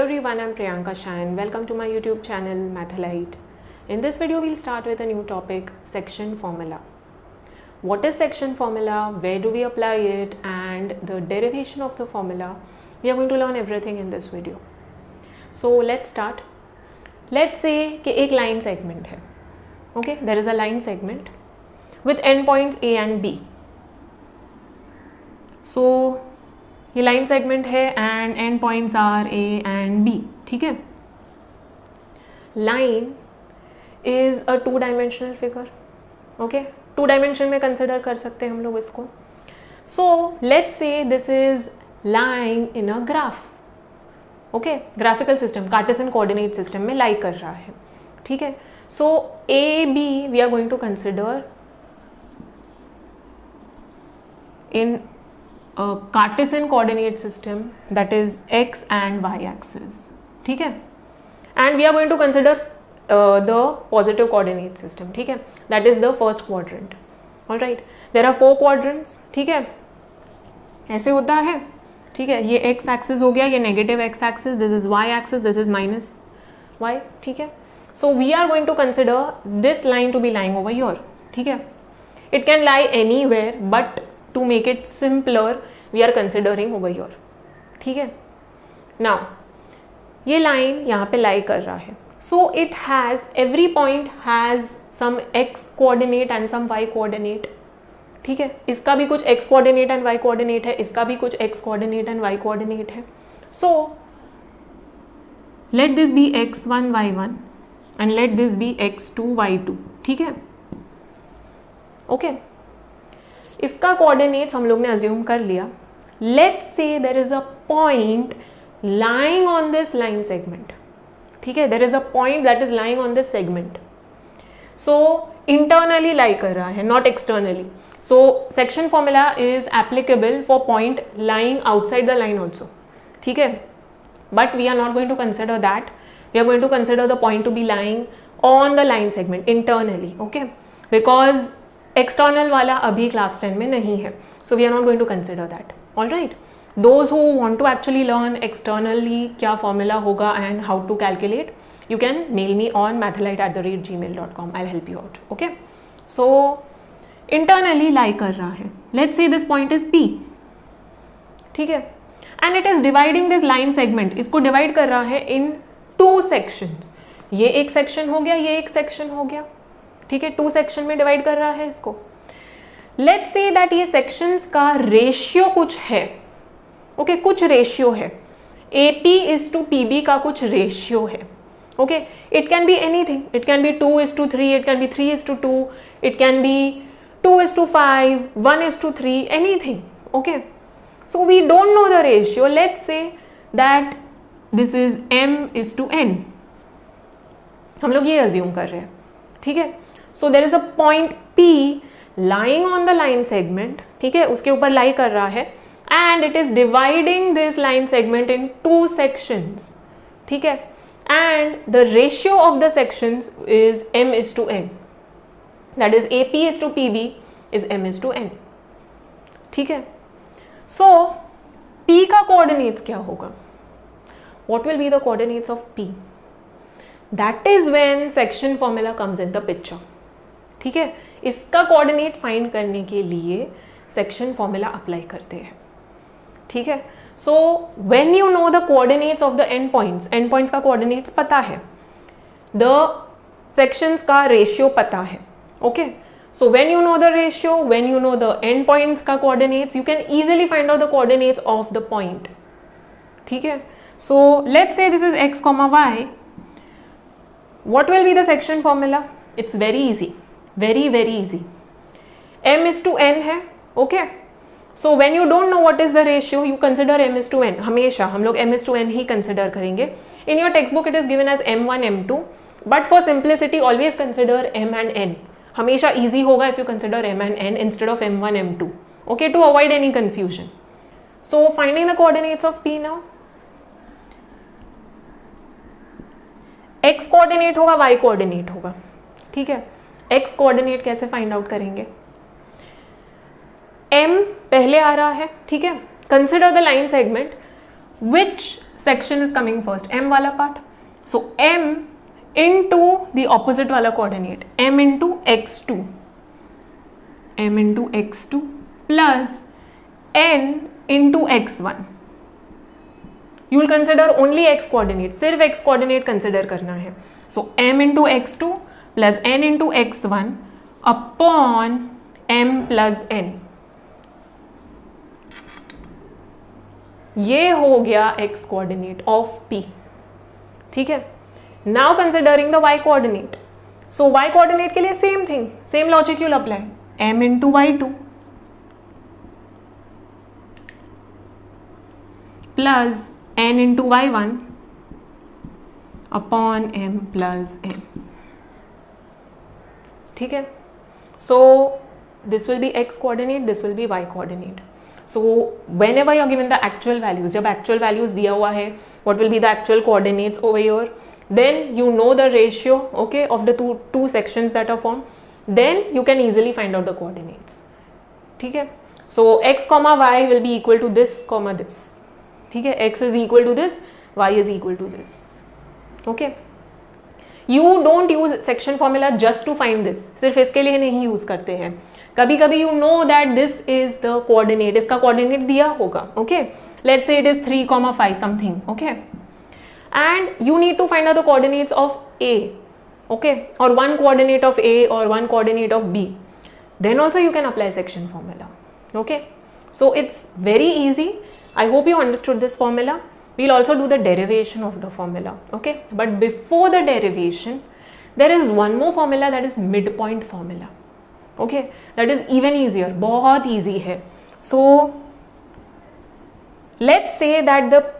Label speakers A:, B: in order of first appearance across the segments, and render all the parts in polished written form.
A: everyone, I'm Priyanka Shah and welcome to my YouTube channel Mathalite. In this video we'll start with a new topic, section formula. What is section formula, where do we apply it, and the derivation of the formula. We are going to learn everything in this video. So let's start. Let's say कि एक line segment है. Okay, there is a line segment with endpoints A and B. So ये line segment है and end points are A and B. ठीक है, line is a 2 dimensional figure. Okay, 2 dimension में consider कर सकते हैं हम लोग इसको. So let's say this is line in a graph. Okay, graphical system, Cartesian coordinate system में लाई कर रहा है. ठीक है, so A B we are going to consider in a Cartesian coordinate system, that is x and y axis. ठीक है, and we are going to consider the positive coordinate system. ठीक है, that is the first quadrant. All right, there are 4 quadrants. ठीक है, ऐसे होता है. ठीक है, ये x axis हो गया, ये negative x axis, this is y axis, this is minus y. ठीक है, so we are going to consider this line to be lying over here. ठीक है, it can lie anywhere, but to make it simpler we are considering over here. ठीक है, now ये line यहाँ पे lie कर रहा है. So it has, every point has some x coordinate and some y coordinate. ठीक है, इसका भी कुछ x coordinate and y coordinate है, इसका भी कुछ x coordinate and y coordinate है. So let this be x1 y1 and let this be x2 y2. ठीक है, ओके, इसका कोऑर्डिनेट्स हम लोग ने अज्यूम कर लिया. Let's say there is a point lying on this line segment. ठीक है, there is a point that is lying on this segment. So internally lie कर रहा है, not externally. So section formula is applicable for point lying outside the line also. ठीक है, but we are not going to consider that. We are going to consider the point to be lying on the line segment internally. Okay, because external वाला अभी class 10 में नहीं है, so we are not going to consider that. All right, those who want to actually learn externally क्या फॉर्मूला होगा and how to calculate, you can mail me on mathalite@gmail.com. I help you out. Okay, so internally lie कर रहा है. Let's say this point is P. ठीक है, and it is dividing this line segment. इसको divide कर रहा है इन 2 sections. ये एक सेक्शन हो गया, ये एक सेक्शन हो गया. ठीक है, 2 सेक्शन में डिवाइड कर रहा है इसको. लेट्स से दैट ये सेक्शंस का रेशियो कुछ है. ओके, कुछ रेशियो है. AP इज टू PB का कुछ रेशियो है. Okay, it can be anything. It can be 2:3, it can be 3:2, it can be 2:5, 1:3, anything. Okay, so we don't know the ratio. Let's say that this is M:n. हम लोग ये assume कर रहे हैं. ठीक है, so there is a point P lying on the line segment. ठीक है, उसके ऊपर लाई कर रहा है and it is dividing this line segment in 2 sections. ठीक है, and the ratio of the sections is M:n. That is AP:PB is M:n. ठीक है, so P का coordinates क्या होगा? What will be the coordinates of P? That is when section formula comes in the picture. ठीक है, इसका coordinate find करने के लिए सेक्शन फॉर्मूला अप्लाई करते हैं. ठीक है, so when you know the coordinates of the end points का कोऑर्डिनेट्स पता है, द सेक्शंस का रेशियो पता है. Okay, so when you know the ratio, when you know the end points का coordinates, you can easily find out the coordinates of the point. ठीक है, so let's say this is x, y. What will be the section formula? It's very easy, very easy. M:n है. Okay, so when you don't know what is the ratio, you consider M:n. हमेशा हम लोग M:n ही consider करेंगे. In your textbook it is given as M1, M2, but for simplicity always consider M and n. हमेशा easy होगा if you consider M and n instead of M1, M2. Okay, to avoid any confusion. So finding the coordinates of P now. x coordinate होगा, y coordinate होगा. ठीक है, x coordinate कैसे find out करेंगे? m पहले आ रहा है. ठीक है, consider the line segment which section is coming first? M वाला part. So M into the opposite वाला coordinate, M into x2, M into x2 plus N into x1. You will consider only x coordinate, सिर्फ x coordinate consider करना है. So M into x2 plus N into x1 upon M plus N. ये हो गया x coordinate of P. ठीक है. Now considering the y coordinate. So y coordinate के लिए same thing, same logic you'll apply. M into y2 plus n into y1 upon m plus n. ठीक है. So this will be x coordinate, this will be y coordinate. So whenever you are given the actual values, जब actual values दिया हुआ है, what will be the actual coordinates over here, then you know the ratio, okay, of the two sections that are formed, then you can easily find out the coordinates. ठीक है. So x comma y will be equal to this comma this. ठीक है. x is equal to this, y is equal to this. Okay. You don't use section formula just to find this. सिर्फ इसके लिए नहीं use करते हैं. कभी कभी you know that this is the coordinate, इसका coordinate दिया होगा. Okay. Let's say it is 3,5 something. Okay. And you need to find out the coordinates of A. Okay. Or one coordinate of A or one coordinate of B. Then also you can apply section formula. Okay. So it's very easy. I hope you understood this formula. We'll also do the derivation of the formula. Okay. But before the derivation, there is one more formula, that is midpoint formula. Okay. That is even easier. बहुत easy है. So let's say that the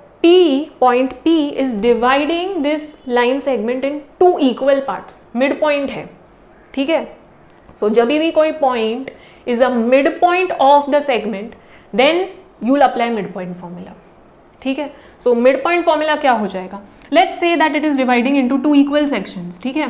A: point P is dividing this line segment in two equal parts. Midpoint है. ठीक है. So जब भी कोई point is a midpoint of the segment, then you'll apply midpoint formula. ठीक है. So midpoint formula क्या हो जाएगा? Let's say that it is dividing into two equal sections. ठीक है.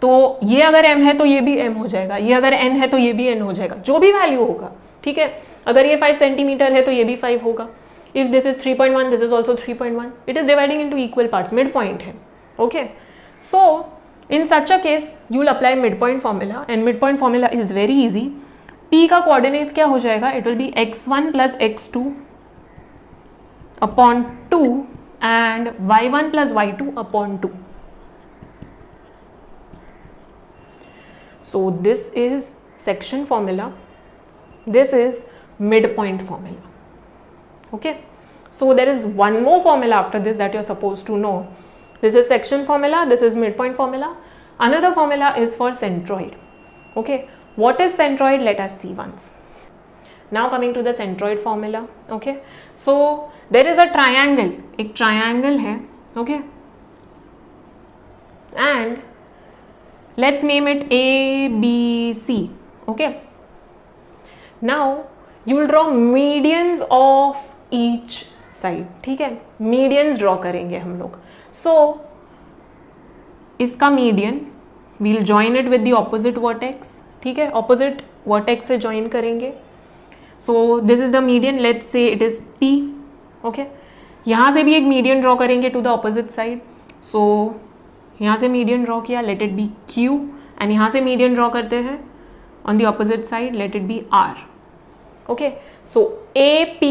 A: तो ये अगर m है तो ये भी m हो जाएगा, ये अगर n है तो ये भी n हो जाएगा, जो भी वैल्यू होगा. ठीक है. अगर ये 5 सेंटीमीटर है तो ये भी 5 होगा. If this is 3.1, this is also 3.1. It is dividing into equal parts. Midpoint है. Okay. So in such a case, you will apply midpoint formula, and midpoint formula is very easy. P का coordinates क्या हो जाएगा? It will be x1 plus x2 upon 2 and y1 plus y2 upon 2. So this is section formula. This is midpoint formula. Okay. So there is one more formula after this that you're supposed to know. This is section formula. This is midpoint formula. Another formula is for centroid. Okay. What is centroid? Let us see once. Now coming to the centroid formula. Okay. So there is a triangle. एक triangle है. Okay. And let's name it A, B, C. Okay. Now you will draw medians of each side. ठीक है. Medians draw करेंगे हम लोग. So इसका median we'll join it with the opposite vertex. ठीक है. Opposite vertex से join करेंगे. So this is the median. Let's say it is P. Okay. यहाँ से भी एक median draw करेंगे to the opposite side. So यहाँ से median draw किया, let it be Q, and यहाँ से median draw करते हैं on the opposite side, let it be R. Okay. So AP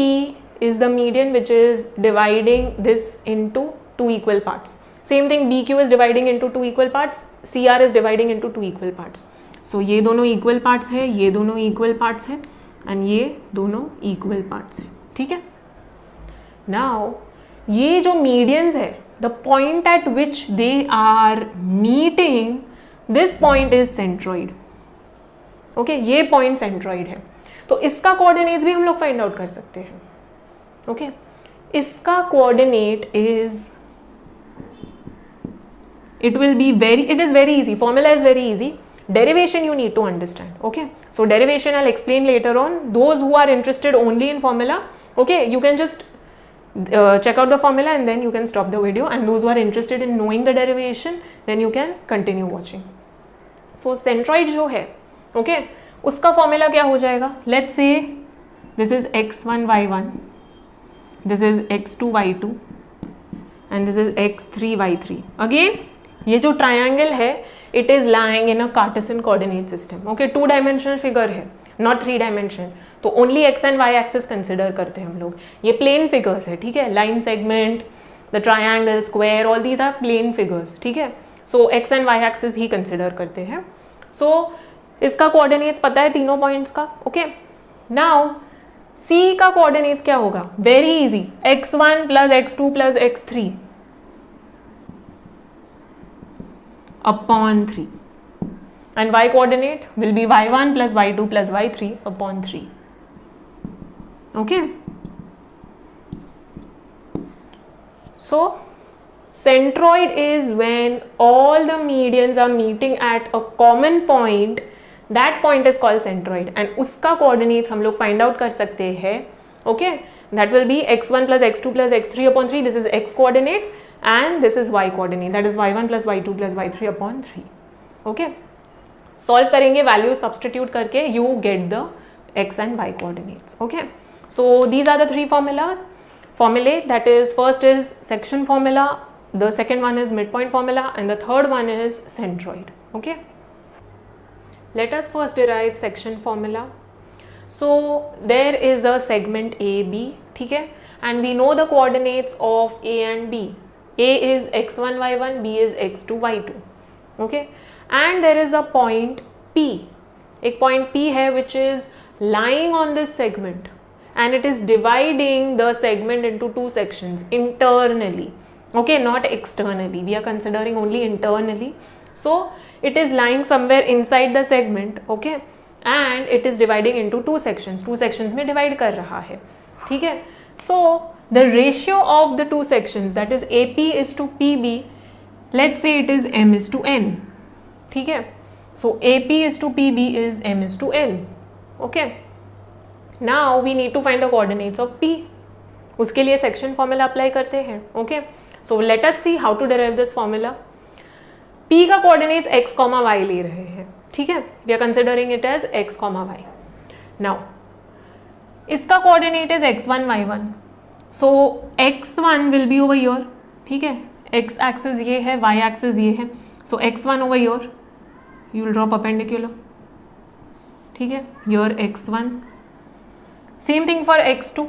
A: is the median which is dividing this into two equal parts. Same thing, BQ is dividing into two equal parts, CR is dividing into two equal parts. So ये दोनों equal parts है, ये दोनों equal parts है, and ये दोनों equal parts है. ठीक है. Now ये जो medians है, the point at which they are meeting, this point is centroid. Okay, ये point centroid है. तो इसका coordinates भी हम लोग find out कर सकते हैं. Okay, इसका coordinate is, it is very easy. Formula is very easy. Derivation you need to understand. Okay, so derivation I'll explain later on. Those who are interested only in formula, okay, you can just check out the formula and then you can stop the video, and those who are interested in knowing the derivation, then you can continue watching. So centroid जो है, okay, उसका formula क्या हो जाएगा? Let's say this is x1 y1, this is x2 y2, and this is x3 y3. Again, ये जो triangle है it is lying in a Cartesian coordinate system. Okay, 2-dimensional figure है, not 3-dimension. तो only x and y axis consider करते हैं हम लोग. ये plane figures है, ठीक है. Line segment, the triangle, square, all these are plane figures, ठीक है. So x and y axis he consider करते हैं. So इसका coordinates पता है तीनों points का. Okay. Now C का coordinates क्या होगा? Very easy. x1 plus x2 plus x3 upon 3. And y coordinate will be y1 plus y2 plus y3 upon 3. Okay. So centroid is when all the medians are meeting at a common point. That point is called centroid, and उसका coordinates हम लोग find out कर सकते हैं. Okay, that will be x1 plus x2 plus x3 upon 3. This is x coordinate and this is y coordinate. That is y1 plus y2 plus y3 upon 3. Okay, solve करेंगे, values substitute करके you get the x and y coordinates. Okay, so these are the three formulae. That is, first is section formula, the second one is midpoint formula, and the third one is centroid. Okay. Let us first derive section formula. So there is a segment AB, ठीक है, and we know the coordinates of A and B. A is x1 y1, B is x2 y2. Okay, and there is a point P. एक point P है which is lying on this segment, and it is dividing the segment into two sections internally. Okay, not externally. We are considering only internally. So it is lying somewhere inside the segment, okay, and it is dividing into two sections. Two sections में divide कर रहा है, ठीक है. So the ratio of the two sections, that is AP is to PB, let's say it is M is to N, ठीक है. So AP is to PB is M is to N. Okay. Now we need to find the coordinates of P. उसके लिए section formula apply करते हैं. Okay. So let us see how to derive this formula. P का coordinates x, y ले रहे हैं, ठीक है. We are considering it as x, y. Now इसका coordinate is x1 y1. So x1 will be over here, ठीक है. x axis ये है, y axis ये है. So x1 over here, you will draw perpendicular, ठीक है. Here x1. Same thing for x2.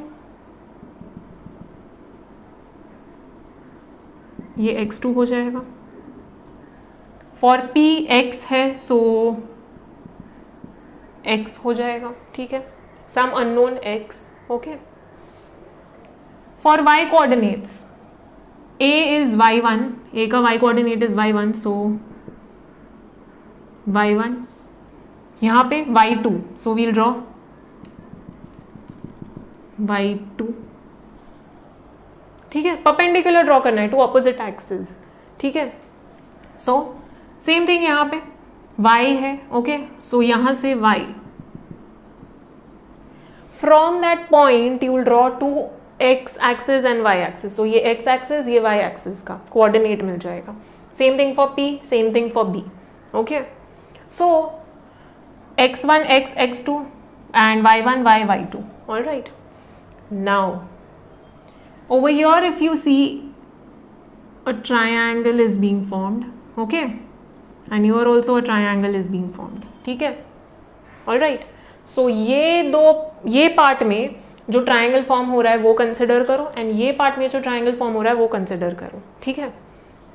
A: ये x2 हो जाएगा. For P x है, so x हो जाएगा, ठीक है. Some unknown x. Okay. For y coordinates, A is y1. A का y coordinate is y1, so y1. यहाँ पे y2, so we'll draw y2, ठीक है. Perpendicular draw करना है to opposite axis, ठीक है. So सेम थिंग यहाँ पे y है, ओके. सो यहाँ से y, from that point you will draw to x axis and y axis. So ये x एक्सिस, ये y एक्सिस का कोऑर्डिनेट मिल जाएगा. Same thing for P, same thing for B. Okay. So x1 x, x2 and y1 y, y2. All right. Now over here if you see a triangle is being formed, okay, and here also a triangle is being formed, ठीक है. All right. So ये part में जो triangle form हो रहा है वो consider करो, एंड ये पार्ट में जो ट्राइंगल फॉर्म हो रहा है वो कंसिडर करो, ठीक है.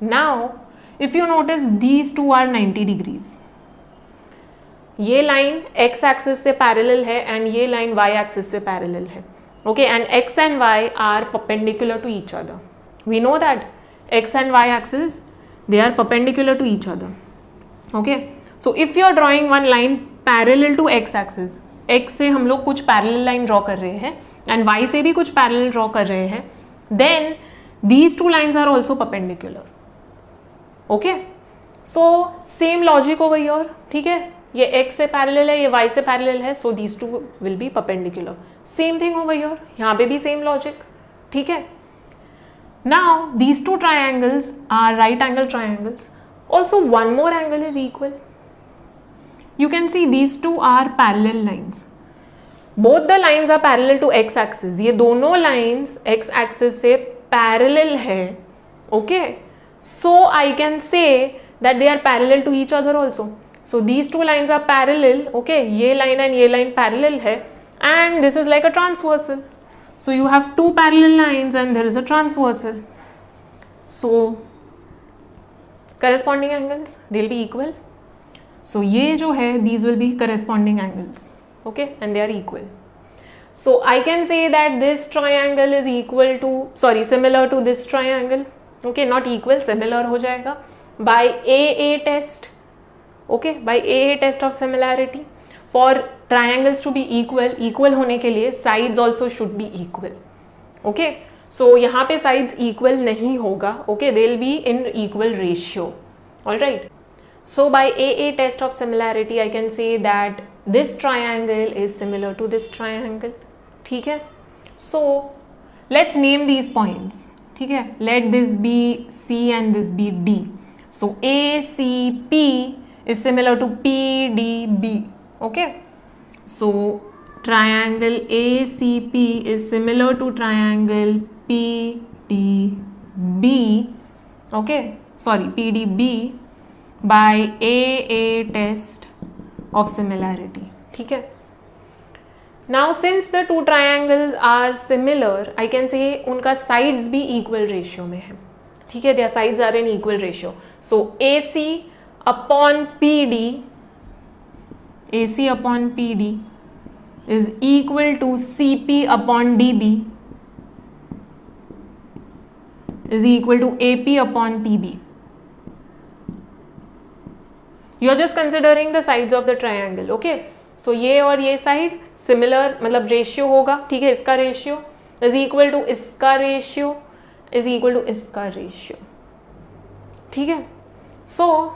A: Now if you notice these two are 90 degrees. ये लाइन x एक्सिस से पैरेलल है एंड ये लाइन y एक्सिस से पैरेलल है, okay. And x and y are perpendicular to each other. We know that x and y axis, they are perpendicular to each other, okay. So if you are drawing one line parallel to x axis, x से हम लोग कुछ parallel line draw कर रहे हैं and y से भी कुछ पैरेलल ड्रॉ कर रहे हैं, then these two lines are also perpendicular, okay. So same logic over here, ठीक है. ये x से पैरेलल है, ये y से पैरेलल है, सो these two will be perpendicular. Same thing over here, यहाँ पे भी सेम लॉजिक, ठीक है. Now these two triangles are right angle triangles. Also one more angle is equal. You can see these two are parallel lines. Both the lines are parallel to x axis. ये दोनों lines x axis से parallel है, Okay, so I can say that they are parallel to each other also. So these two lines are parallel. Okay, ये line and ये line parallel है, and this is like a transversal. So you have two parallel lines and there is a transversal. So corresponding angles, they'll be equal. So ये जो है, these will be corresponding angles. Okay, and they are equal. So I can say that this triangle is equal to, sorry, similar to this triangle. Okay, not equal, similar हो जाएगा by AA test. Okay, by AA test of similarity. For triangles to be equal, equal होने के लिए sides also should be equal. Okay, so यहाँ पे sides equal नहीं होगा. Okay, they'll be in equal ratio. All right. So by AA test of similarity, I can say that this triangle is similar to this triangle. ठीक है. So let's name these points. ठीक है. Let this be C and this be D. So ACP is similar to PDB. Okay. So triangle ACP is similar to triangle PDB. Okay. Sorry, PDB by AA test of similarity. ठीक है. Now since the two triangles are similar, I can say उनका sides भी equal ratio में है. ठीक है, their sides are in equal ratio. So AC upon PD is equal to CP upon DB is equal to AP upon PB. You are just considering the sides of the triangle. Okay, so ये और ये side similar, मतलब ratio होगा. ठीक है, इसका ratio is equal to इसका ratio is equal to इसका ratio. ठीक है, so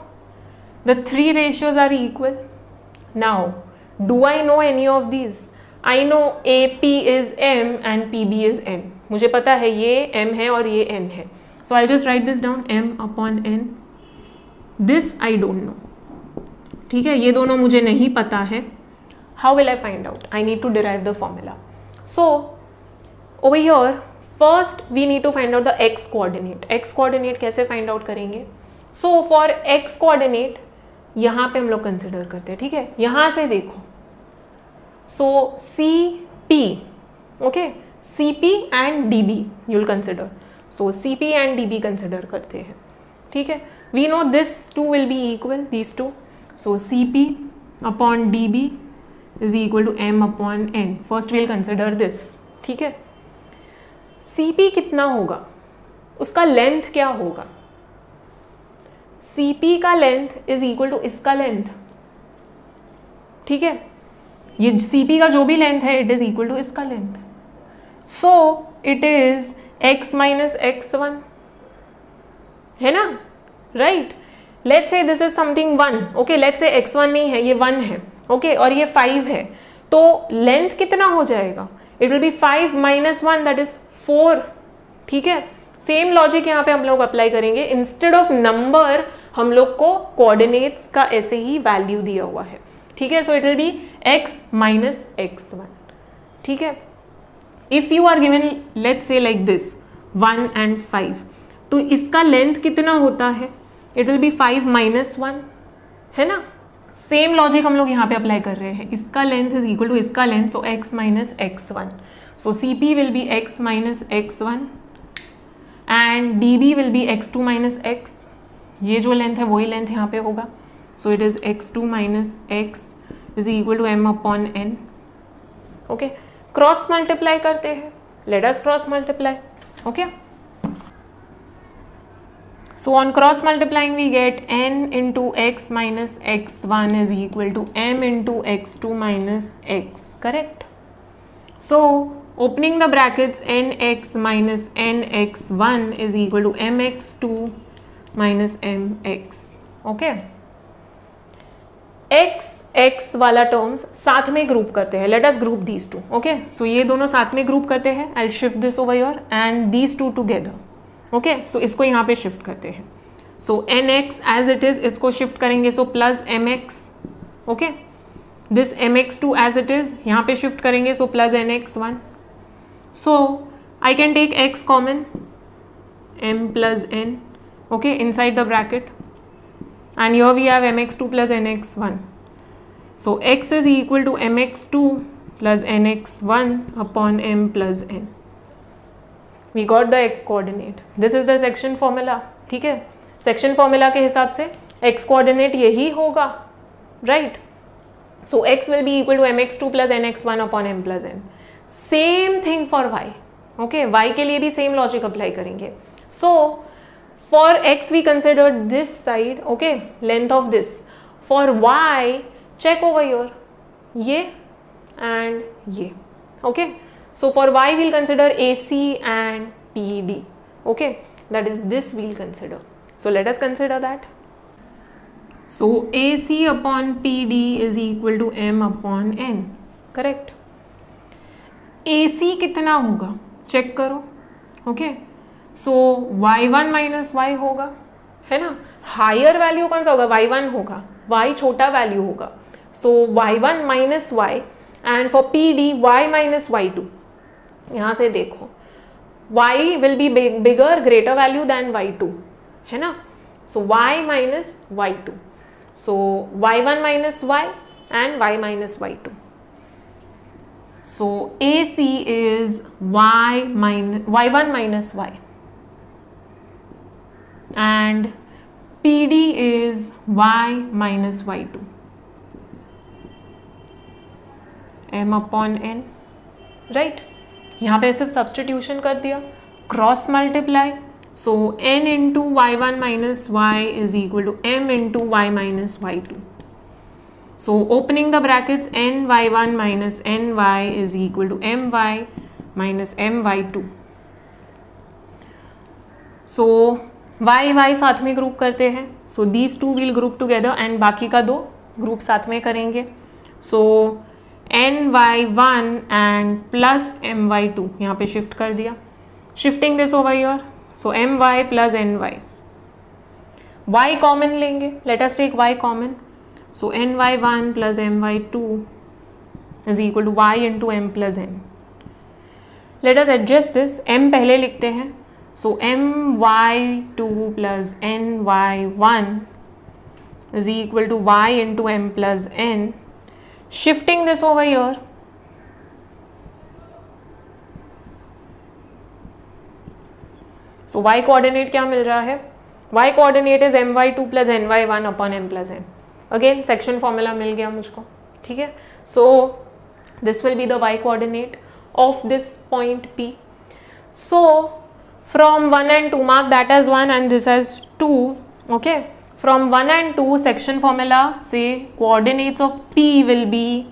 A: the three ratios are equal. Now do I know any of these? I know AP is M and PB is N. मुझे पता है ये M है और ये N है. So I'll just write this down, M upon N. This I don't know. ठीक है, ये दोनों मुझे नहीं पता है. How will I find out? I need to derive the formula. So over here, first we need to find out the x coordinate. X coordinate कैसे find out करेंगे? So for x coordinate यहाँ पे हम लोग consider करते हैं. ठीक है, यहाँ से देखो. So CP, okay, CP and DB you'll consider. So CP and DB consider करते हैं. ठीक है, we know this two will be equal, these two. So CP upon DB is equal to M upon N. First we'll consider this. ठीक है, CP कितना होगा, उसका length क्या होगा? CP का लेंथ इज इक्वल टू इसका लेंथ. ठीक है, ये CP का जो भी लेंथ है इट इज इक्वल टू इसका length. So it is x minus x1 है ना, right. Let's say this is something 1. Okay, let's say x1 नहीं है, ये 1 है. ओके, और ये 5 है, तो लेंथ कितना हो जाएगा? It will B 5 minus 1 that is 4. ठीक है, सेम लॉजिक यहाँ पे हम लोग अप्लाई करेंगे. इंस्टेड ऑफ नंबर हम लोग को कोऑर्डिनेट्स का ऐसे ही वैल्यू दिया हुआ है. ठीक है, so it will be x minus x1. ठीक है, if you are given let's say like this 1 and 5, तो इसका लेंथ कितना होता है? इट विल बी 5 माइनस 1 है ना. सेम लॉजिक हम लोग यहाँ पे अप्लाई कर रहे हैं. इसका लेंथ इज इक्वल टू इसका length, so x minus x1. So CP will be x minus x1 and DB will be x2 minus x. ये जो लेंथ है वही लेंथ यहाँ पे होगा. So it is x2 minus x is equal to M upon N. Okay, cross multiply करते हैं. Let us cross multiply. Okay, so on cross multiplying we get n into x minus x1 is equal to m into x2 minus x. Correct. So opening the brackets, nx minus nx1 is equal to mx2 minus mx. Okay, x वाला terms साथ में group करते हैं. Let us group these two. Okay, so ये दोनों साथ में group करते हैं. I shift this over here and these two together. Okay, so इसको यहाँ पे शिफ्ट करते हैं. So nx as it is, इसको शिफ्ट करेंगे, so plus mx. Okay, this mx2 as it is यहाँ पे शिफ्ट करेंगे, so plus nx1. So I can take x common. m plus n, okay, inside the bracket, and here we have mx2 plus nx1. So x is equal to mx2 plus nx1 upon m plus n. We got the x coordinate. This is the section formula. ठीक है, section formula के हिसाब से x coordinate यही होगा, right? So x will be equal to mx2 plus nx1 upon m plus n. Same thing for y. Okay, y के लिए भी सेम लॉजिक अप्लाई करेंगे. So for x we consider this side, okay, length of this. For y check over here, ये and ये, okay. So for y we'll consider AC and PD, okay, that is this we'll consider. So let us consider that. So AC upon PD is equal to m upon n, correct. AC कितना होगा check करो, okay. So y1 minus y होगा, है ना. Higher value कौन सा होगा? y1 होगा, y छोटा वैल्यू होगा. So y1 minus y and for PD y minus y2. यहाँ से देखो y will be bigger, greater value than y2, है ना. So y minus y2. So y1 minus y and y minus y2. So AC is y1 minus y and PD is y minus y2. m upon n, right. यहाँ पे सिर्फ substitution कर दिया, cross multiply. So n into y1 minus y is equal to m into y minus y2. So opening the brackets n y1 minus n y is equal to m y minus m y2. So y साथ में group करते हैं. So these two will group together and बाकी का दो group साथ में करेंगे. सो ny1 एंड प्लस my2 यहाँ पे शिफ्ट कर दिया. Shifting this over here. So my plus ny. y common लेंगे. Let us take y common. So ny1 plus my2 is equal to y into m plus n. Let us adjust this. m पहले लिखते हैं. So my2 plus ny1 is equal to y into m plus n. Shifting this over here. So y coordinate क्या मिल रहा है? y coordinate is my2 plus ny1 upon m plus n. Again section formula मिल गया मुझको, ठीक है. So this will be the y coordinate of this point P. So from 1 and 2 mark that as 1 and this as 2, okay. From 1 and 2 section formula say coordinates of P will be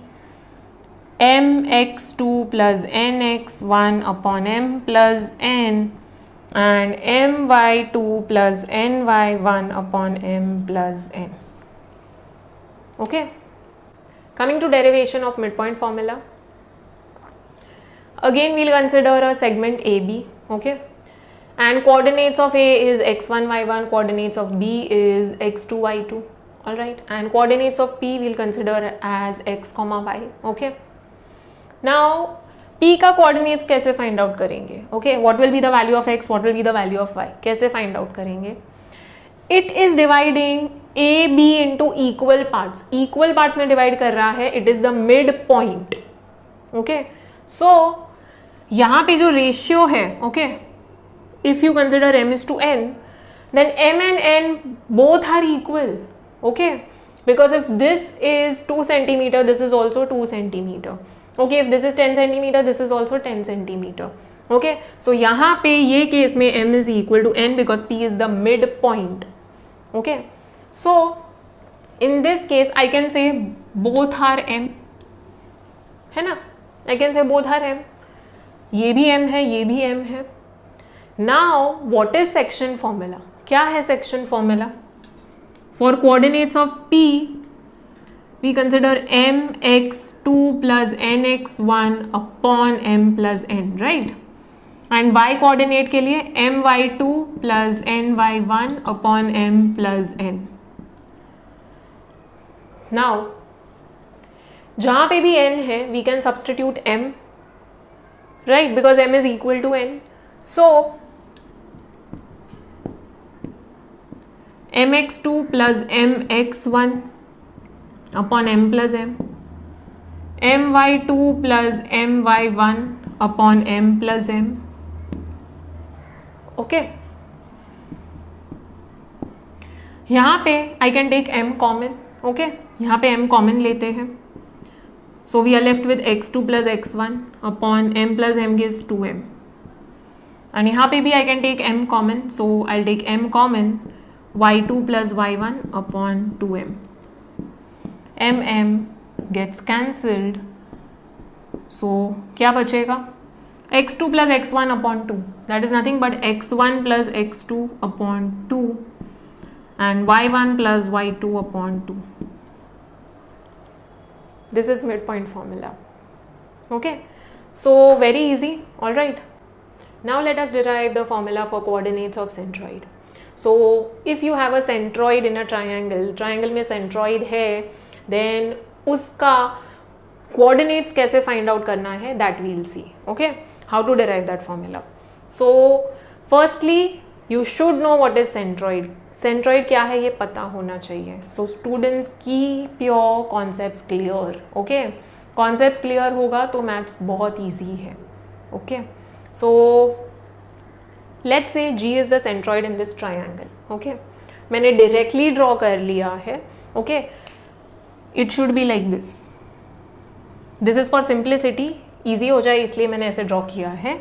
A: mx2 plus nx1 upon m plus n and my2 plus ny1 upon m plus n. Okay. Coming to derivation of midpoint formula. Again we'll consider a segment AB, okay. And coordinates of A is x1 y1, coordinates of B is x2 y2, all right. And coordinates of P we'll consider as x comma y, okay. Now P का coordinates कैसे find out करेंगे? Okay, what will be the value of x, what will be the value of y, कैसे find out करेंगे? It is dividing A B into equal parts. Equal parts में divide कर रहा है. It is the midpoint, okay. So यहाँ पे जो ratio है, okay. If you consider m is to n, then m and n both are equal, okay. Because if this is 2 centimeter, this is also 2 centimeter, okay. If this is 10 centimeter, this is also 10 centimeter, okay. So यहाँ पे ये case में m is equal to n because p is the midpoint, okay. So in this case I can say both are m, है ना. I can say both are m. ये भी m है, ये भी m है. Now what is section formula? क्या है section formula? For coordinates of P we consider mx2 plus nx1 upon m plus n, right? And y coordinate के लिए my2 plus ny1 upon m plus n. Now जहाँ पे भी n है we can substitute m, right? Because m is equal to n. So mx2 plus mx1 upon m plus m, my2 plus my1 upon m plus m. Okay, यहाँ पे I can take m common. Okay, यहाँ पे m common लेते हैं. So we are left with x2 plus x1 upon m plus m gives 2m. And यहाँ पे भी I can take m common. So I'll take m common, y2 plus y1 upon 2m. m gets cancelled. So क्या बचेगा? x2 plus x1 upon 2. That is nothing but x1 plus x2 upon 2 and y1 plus y2 upon 2. This is midpoint formula. Okay, so very easy. All right, now let us derive the formula for coordinates of centroid. So if you have a centroid in a triangle में centroid है, then उसका coordinates कैसे find out करना है, that we will see. Okay, how to derive that formula. So firstly you should know what is centroid. Centroid क्या है ये पता होना चाहिए. So students keep your concepts clear. Okay, concepts clear होगा तो मैथ्स बहुत इजी है. Okay, so let's say G is the centroid in this triangle. Okay, मैंने डायरेक्टली ड्रॉ कर लिया है. Okay, it should be like this. This is for simplicity, easy हो जाए इसलिए मैंने ऐसे ड्रॉ किया है.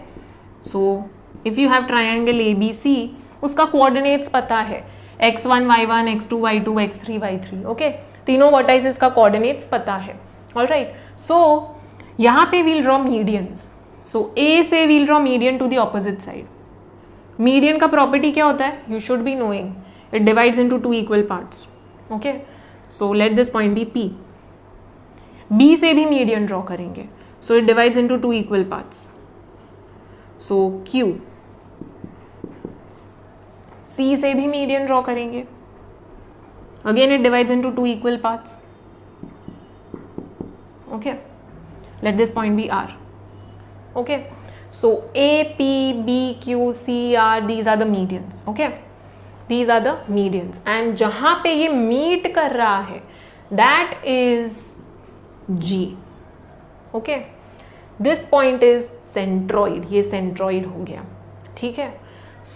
A: So if you have triangle ABC, उसका कोऑर्डिनेट्स पता है, x1 y1 x2 y2 x3 y3. Okay, तीनों वर्टाइसेस का कोऑर्डिनेट्स पता है. ऑलराइट, सो यहाँ पे we'll draw medians. So A से we'll draw median to the opposite side. Median का प्रॉपर्टी क्या होता है? You should be knowing. It divides into 2 equal parts. Okay, so let this point be P. B से भी median draw करेंगे. So it divides into 2 equal parts. So Q. C से भी median draw करेंगे. Again it divides into 2 equal parts. Okay, late this point be R. Okay, so A, P, B, Q, C, R, these are the medians. Okay, these are the medians. And जहाँ पे ये meet कर रहा है that is G. Okay, this point is centroid. ये centroid हो गया. ठीक है,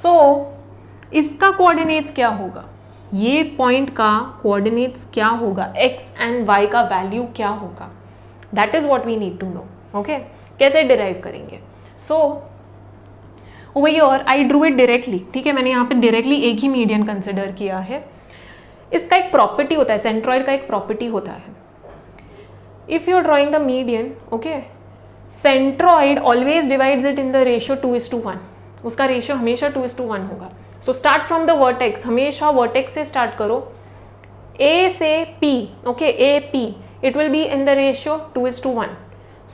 A: so इसका कोऑर्डिनेट्स क्या होगा? ये पॉइंट का कोऑर्डिनेट्स क्या होगा? x एंड y का वैल्यू क्या होगा? That is what we need to know. Okay, कैसे डिराइव करेंगे? So over here I drew it directly. ठीक है, मैंने यहाँ पे डायरेक्टली एक ही मीडियन कंसिडर किया है. इसका एक प्रॉपर्टी होता है, सेंट्रॉइड का एक प्रॉपर्टी होता है. If you are drawing the median, okay, centroid always divides it in the ratio 2:1. उसका रेशियो हमेशा 2:1 होगा. So start from the vertex. हमेशा वर्टेक्स से स्टार्ट करो. A से P. Okay, AP, it will be in the ratio 2:1.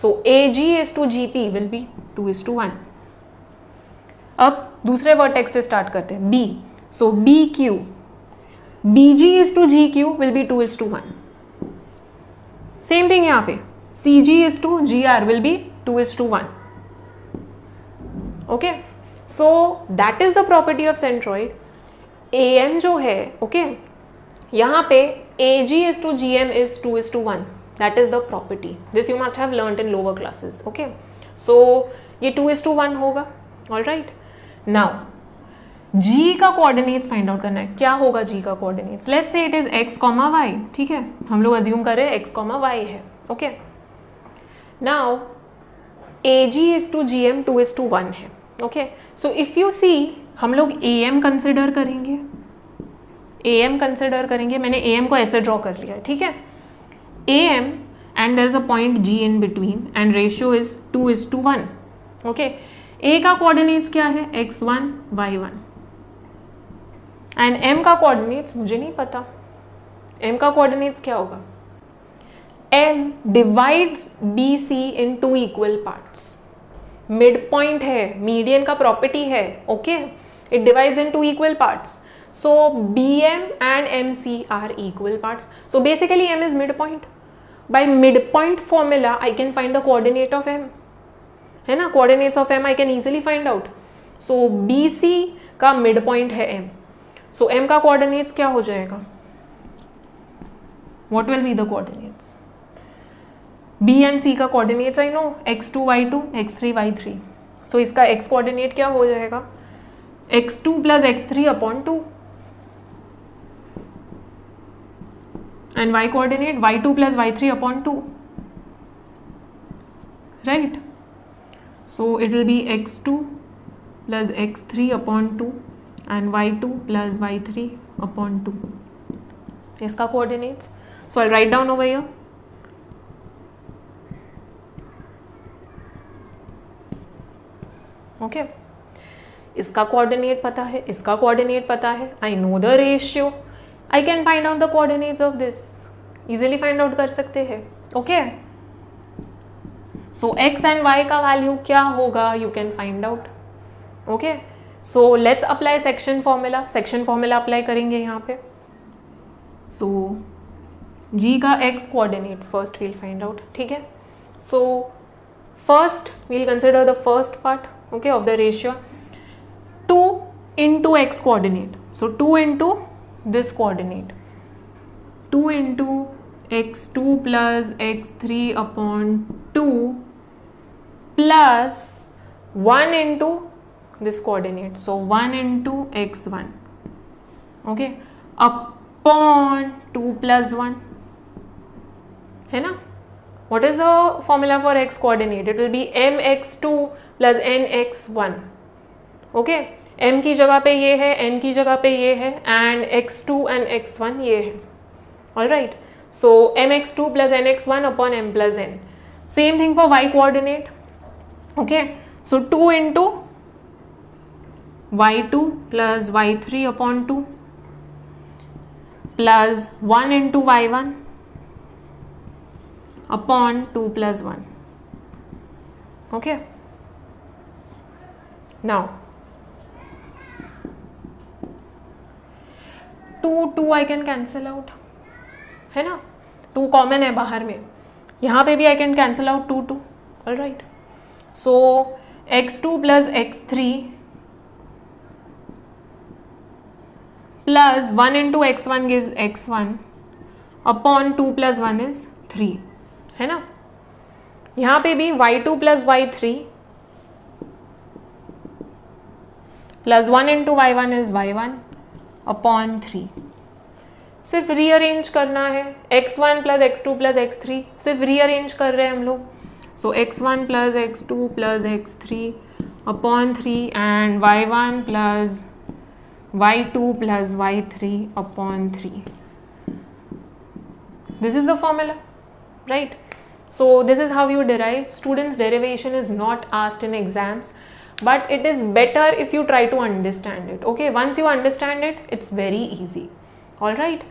A: So AG is to GP will be 2:1. अब दूसरे vertex से स्टार्ट करते हैं, B. So BQ, BG is to GQ will be 2:1. Same thing यहाँ पे, CG is to GR will be 2:1. Okay, so that is the property of centroid. AM जो है, okay, यहाँ पे AG is to GM is 2:1. That is the property. This you must have learnt in lower classes. Okay, so ये 2:1 होगा. Alright, now G का coordinates find out करना है. क्या होगा G का coordinates? Let's say it is x, y. ठीक है, हम लोग अज्यूम कर रहे हैं x, y है. Okay, now AG is to GM 2:1 है. Okay, so if you see, हम लोग AM कंसिडर करेंगे. AM कंसिडर करेंगे. मैंने AM को ऐसे ड्रॉ कर लिया है. ठीक है, AM and there is a point G in between and ratio is 2:1. Okay, A का कोऑर्डिनेट्स क्या है? x1 y1. एंड M का कोऑर्डिनेट्स मुझे नहीं पता. M का कोऑर्डिनेट्स क्या होगा? M divides BC in 2 equal parts. Mid point है, मीडियन का प्रॉपर्टी है. Okay, it divides in 2 equal parts. So BM and MC are equal parts. So basically M is mid point. By mid point formula I can find the coordinate of M. है ना, कोऑर्डिनेट्स of M I can easily find out. So BC का mid point है M. So m का coordinates क्या हो जाएगा? What will be the coordinates? b and c का coordinates I know, x2 y2 x3 y3. सो इसका x कोऑर्डिनेट क्या हो जाएगा? x2 plus x3 upon 2 and y coordinate y2 plus y3 upon 2, right? So it will be x2 plus x3 upon 2 and y2 plus y3 upon 2. इसका coordinates. So I'll write down over here. Okay. इसका coordinate पता है, इसका coordinate पता है. I know the ratio. I can find out the coordinates of this. Easily find out कर सकते हैं. Okay. So x and y का value क्या होगा? You can find out. Okay. So let's apply section formula. Section formula apply करेंगे यहाँ पे. So g का x coordinate first we'll find out. ठीक है. So first we'll consider the first part, okay, of the ratio. 2 into x coordinate. So 2 into this coordinate, 2 into x2 plus x3 upon 2 plus 1 into this coordinate, so 1 into x1, okay, upon 2 plus 1 है ना. What is the formula for x coordinate? It will be mx2 plus nx1, okay. m की जगह पे ये है, n की जगह पे ये है, एंड x2 एंड x1 ये है. All right. So mx2 plus nx1 upon m plus n. Same thing for y coordinate. Okay. So 2 into y2 plus y3 upon 2 plus 1 into y1 upon 2 plus 1. Okay. Now 2 I can cancel out, है ना. 2 common है बाहर में, यहाँ पे भी I can cancel out 2 2. All right. So x2 plus x3 plus 1 into x1 gives x1 upon 2 plus 1 is 3, है ना. यहाँ पे भी y2 plus y3 plus 1 into y1 is y1 upon 3. सिर्फ रीअरेंज करना है. x1 plus x2 plus x3 सिर्फ rearrange कर रहे हैं हम लोग. सो x1 plus x2 plus x3 upon 3 and y1 plus y2 plus y3 upon 3. This is the formula, right. So this is how you derive. Students, derivation is not asked in exams, but it is better if you try to understand it. Okay, once you understand it, it's very easy. All right.